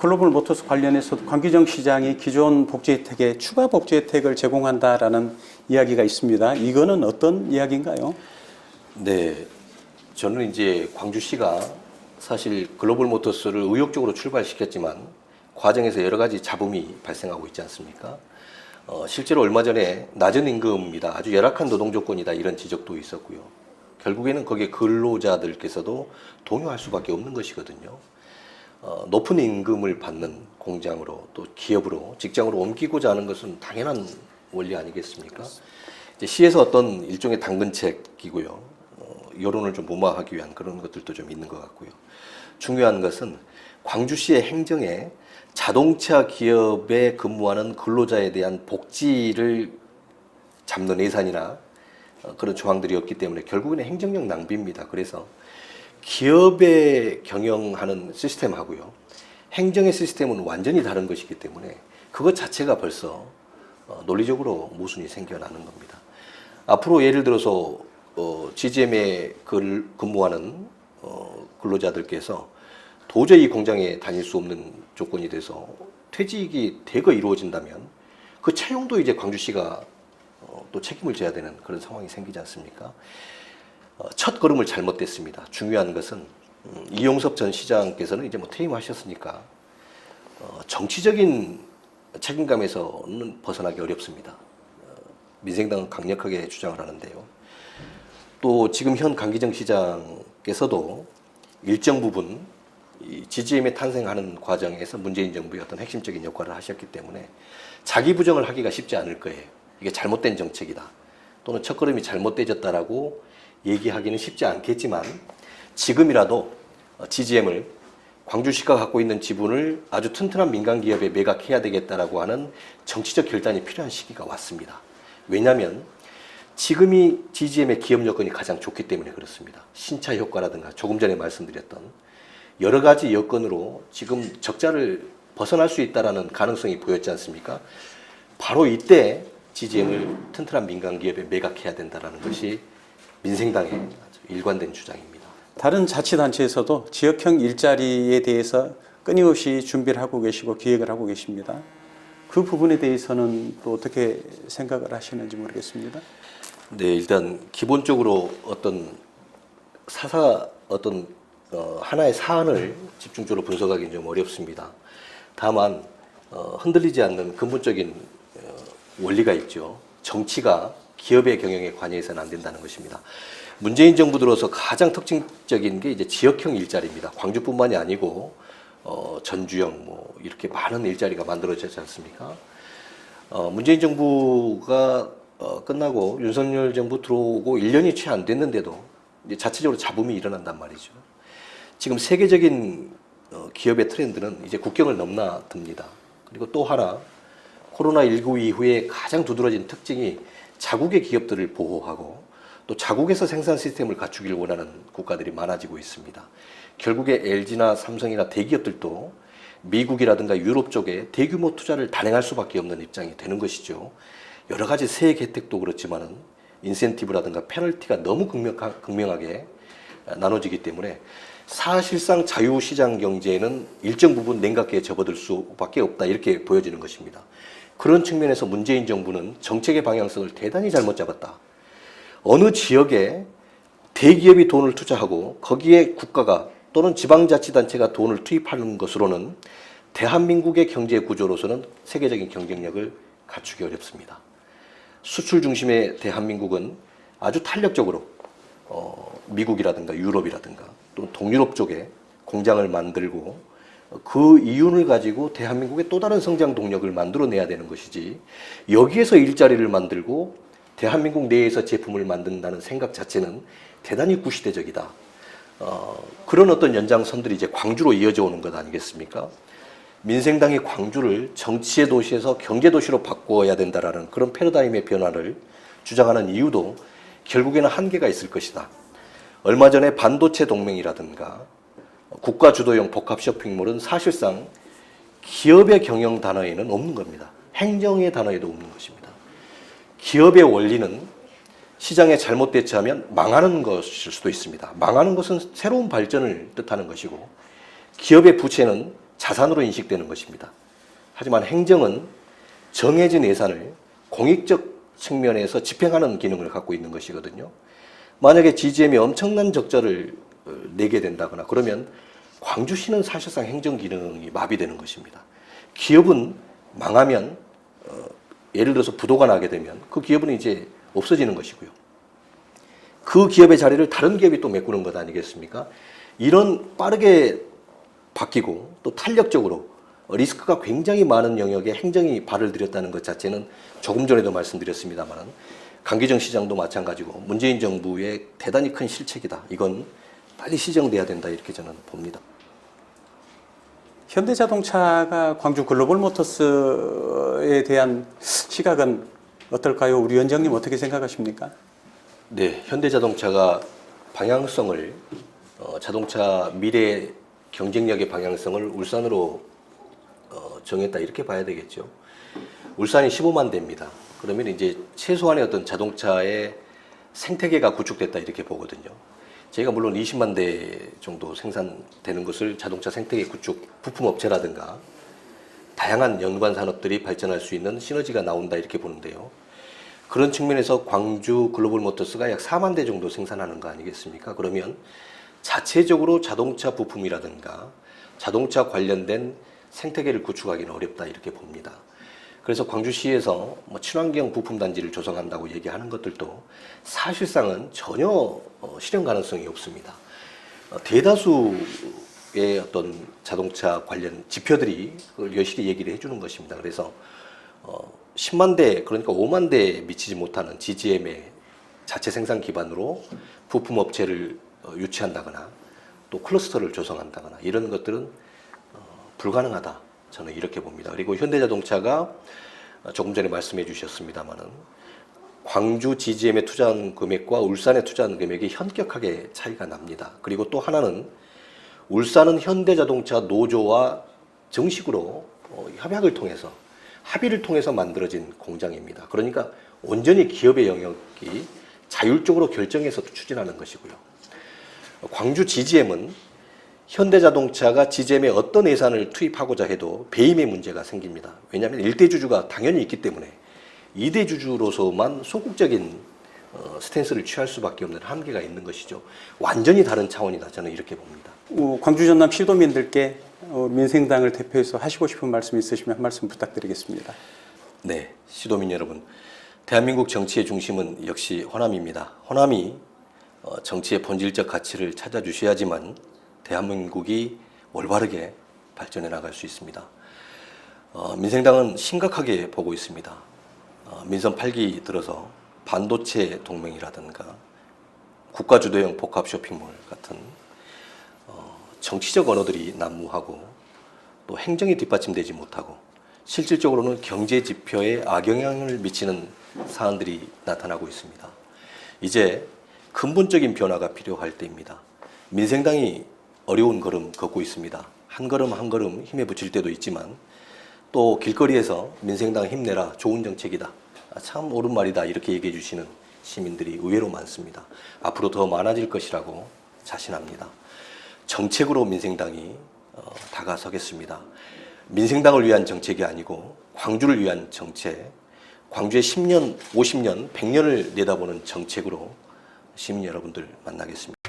글로벌 모터스 관련해서도 광기정 시장이 기존 복지 혜택에 추가 복지 혜택을 제공한다라는 이야기가 있습니다. 이거는 어떤 이야기인가요? 네, 저는 이제 광주시가 사실 글로벌 모터스를 의욕적으로 출발시켰지만 과정에서 여러 가지 잡음이 발생하고 있지 않습니까? 실제로 얼마 전에 낮은 임금이다, 아주 열악한 노동 조건이다 이런 지적도 있었고요. 결국에는 거기에 근로자들께서도 동요할 수밖에 없는 것이거든요. 높은 임금을 받는 공장으로 또 기업으로 직장으로 옮기고자 하는 것은 당연한 원리 아니겠습니까? 이제 시에서 어떤 일종의 당근책이고요. 여론을 좀 무마하기 위한 그런 것들도 좀 있는 것 같고요. 중요한 것은 광주시의 행정에 자동차 기업에 근무하는 근로자에 대한 복지를 잡는 예산이나 그런 조항들이 없기 때문에 결국에는 행정력 낭비입니다. 그래서 기업에 경영하는 시스템하고요, 행정의 시스템은 완전히 다른 것이기 때문에 그것 자체가 벌써 논리적으로 모순이 생겨나는 겁니다. 앞으로 예를 들어서 GGM에 근무하는 근로자들께서 도저히 공장에 다닐 수 없는 조건이 돼서 퇴직이 대거 이루어진다면 그 채용도 이제 광주시가 또 책임을 져야 되는 그런 상황이 생기지 않습니까? 첫 걸음을 잘못됐습니다. 중요한 것은 이용섭 전 시장께서는 이제 뭐 퇴임하셨으니까 정치적인 책임감에서는 벗어나기 어렵습니다. 민생당은 강력하게 주장을 하는데요. 또 지금 현 강기정 시장께서도 일정 부분 이 GGM에 탄생하는 과정에서 문재인 정부의 어떤 핵심적인 역할을 하셨기 때문에 자기 부정을 하기가 쉽지 않을 거예요. 이게 잘못된 정책이다, 또는 첫걸음이 잘못되졌다라고 얘기하기는 쉽지 않겠지만 지금이라도 GGM을 광주시가 갖고 있는 지분을 아주 튼튼한 민간기업에 매각해야 되겠다라고 하는 정치적 결단이 필요한 시기가 왔습니다. 왜냐하면 지금이 GGM의 기업 여건이 가장 좋기 때문에 그렇습니다. 신차 효과라든가 조금 전에 말씀드렸던 여러 가지 여건으로 지금 적자를 벗어날 수 있다는 가능성이 보였지 않습니까? 바로 이때 GGM을 튼튼한 민간기업에 매각해야 된다는 것이 민생당의 아주 일관된 주장입니다. 다른 자치단체에서도 지역형 일자리에 대해서 끊임없이 준비를 하고 계시고 기획을 하고 계십니다. 그 부분에 대해서는 또 어떻게 생각을 하시는지 모르겠습니다. 네, 일단 기본적으로 하나의 사안을 집중적으로 분석하기는 좀 어렵습니다. 다만 흔들리지 않는 근본적인 원리가 있죠. 정치가 기업의 경영에 관여해서는 안 된다는 것입니다. 문재인 정부 들어서 가장 특징적인 게 이제 지역형 일자리입니다. 광주뿐만이 아니고 전주형 뭐 이렇게 많은 일자리가 만들어지지 않습니까? 문재인 정부가 끝나고 윤석열 정부 들어오고 1년이 채 안 됐는데도 이제 자체적으로 잡음이 일어난단 말이죠. 지금 세계적인 기업의 트렌드는 이제 국경을 넘나듭니다. 그리고 또 하나, 코로나19 이후에 가장 두드러진 특징이 자국의 기업들을 보호하고 또 자국에서 생산 시스템을 갖추길 원하는 국가들이 많아지고 있습니다. 결국에 LG나 삼성이나 대기업들도 미국이라든가 유럽 쪽에 대규모 투자를 단행할 수밖에 없는 입장이 되는 것이죠. 여러 가지 세액 혜택도 그렇지만은 인센티브라든가 페널티가 너무 극명하게 나눠지기 때문에 사실상 자유시장 경제는 일정 부분 냉각기에 접어들 수밖에 없다, 이렇게 보여지는 것입니다. 그런 측면에서 문재인 정부는 정책의 방향성을 대단히 잘못 잡았다. 어느 지역에 대기업이 돈을 투자하고 거기에 국가가 또는 지방자치단체가 돈을 투입하는 것으로는 대한민국의 경제 구조로서는 세계적인 경쟁력을 갖추기 어렵습니다. 수출 중심의 대한민국은 아주 탄력적으로 미국이라든가 유럽이라든가 또 동유럽 쪽에 공장을 만들고 그 이윤을 가지고 대한민국의 또 다른 성장 동력을 만들어내야 되는 것이지, 여기에서 일자리를 만들고 대한민국 내에서 제품을 만든다는 생각 자체는 대단히 구시대적이다. 그런 어떤 연장선들이 이제 광주로 이어져 오는 것 아니겠습니까? 민생당이 광주를 정치의 도시에서 경제 도시로 바꿔야 된다라는 그런 패러다임의 변화를 주장하는 이유도 결국에는 한계가 있을 것이다. 얼마 전에 반도체 동맹이라든가 국가 주도형 복합 쇼핑몰은 사실상 기업의 경영 단어에는 없는 겁니다. 행정의 단어에도 없는 것입니다. 기업의 원리는 시장에 잘못 대처하면 망하는 것일 수도 있습니다. 망하는 것은 새로운 발전을 뜻하는 것이고, 기업의 부채는 자산으로 인식되는 것입니다. 하지만 행정은 정해진 예산을 공익적 측면에서 집행하는 기능을 갖고 있는 것이거든요. 만약에 GGM이 엄청난 적자를 내게 된다거나 그러면 광주시는 사실상 행정 기능이 마비되는 것입니다. 기업은 망하면 예를 들어서 부도가 나게 되면 그 기업은 이제 없어지는 것이고요. 그 기업의 자리를 다른 기업이 또 메꾸는 것 아니겠습니까? 이런 빠르게 바뀌고 또 탄력적으로 리스크가 굉장히 많은 영역에 행정이 발을 들였다는 것 자체는 조금 전에도 말씀드렸습니다만 강기정 시장도 마찬가지고 문재인 정부의 대단히 큰 실책이다. 이건 빨리 시정돼야 된다 이렇게 저는 봅니다. 현대자동차가 광주 글로벌모터스에 대한 시각은 어떨까요? 우리 위원장님 어떻게 생각하십니까? 네, 현대자동차가 방향성을 자동차 미래 경쟁력의 방향성을 울산으로 정했다 이렇게 봐야 되겠죠. 울산이 15만 대입니다. 그러면 이제 최소한의 어떤 자동차의 생태계가 구축됐다 이렇게 보거든요. 저희가 물론 20만 대 정도 생산되는 것을 자동차 생태계 구축 부품업체라든가 다양한 연관 산업들이 발전할 수 있는 시너지가 나온다 이렇게 보는데요. 그런 측면에서 광주 글로벌모터스가 약 4만 대 정도 생산하는 거 아니겠습니까? 그러면 자체적으로 자동차 부품이라든가 자동차 관련된 생태계를 구축하기는 어렵다 이렇게 봅니다. 그래서 광주시에서 친환경 부품 단지를 조성한다고 얘기하는 것들도 사실상은 전혀 실현 가능성이 없습니다. 대다수의 어떤 자동차 관련 지표들이 그걸 여실히 얘기를 해주는 것입니다. 그래서 10만 대 그러니까 5만 대에 미치지 못하는 GGM의 자체 생산 기반으로 부품 업체를 유치한다거나 또 클러스터를 조성한다거나 이런 것들은 불가능하다. 저는 이렇게 봅니다. 그리고 현대자동차가 조금 전에 말씀해 주셨습니다만은 광주 GGM에 투자한 금액과 울산에 투자한 금액이 현격하게 차이가 납니다. 그리고 또 하나는 울산은 현대자동차 노조와 정식으로 협약을 통해서 합의를 통해서 만들어진 공장입니다. 그러니까 온전히 기업의 영역이 자율적으로 결정해서 추진하는 것이고요. 광주 GGM은 현대자동차가 GGM에 어떤 예산을 투입하고자 해도 배임의 문제가 생깁니다. 왜냐하면 1대 주주가 당연히 있기 때문에 2대 주주로서만 소극적인 스탠스를 취할 수밖에 없는 한계가 있는 것이죠. 완전히 다른 차원이다. 저는 이렇게 봅니다. 광주 전남 시도민들께 민생당을 대표해서 하시고 싶은 말씀 있으시면 한 말씀 부탁드리겠습니다. 네, 시도민 여러분. 대한민국 정치의 중심은 역시 호남입니다. 호남이 정치의 본질적 가치를 찾아주셔야지만 대한민국이 올바르게 발전해 나갈 수 있습니다. 민생당은 심각하게 보고 있습니다. 민선 8기 들어서 반도체 동맹이라든가 국가주도형 복합 쇼핑몰 같은 정치적 언어들이 난무하고 또 행정이 뒷받침되지 못하고 실질적으로는 경제 지표에 악영향을 미치는 사안들이 나타나고 있습니다. 이제 근본적인 변화가 필요할 때입니다. 민생당이 어려운 걸음 걷고 있습니다. 한 걸음 한 걸음 힘에 붙일 때도 있지만 또 길거리에서 민생당 힘내라 좋은 정책이다. 참 옳은 말이다 이렇게 얘기해 주시는 시민들이 의외로 많습니다. 앞으로 더 많아질 것이라고 자신합니다. 정책으로 민생당이 다가서겠습니다. 민생당을 위한 정책이 아니고 광주를 위한 정책, 광주의 10년, 50년, 100년을 내다보는 정책으로 시민 여러분들 만나겠습니다.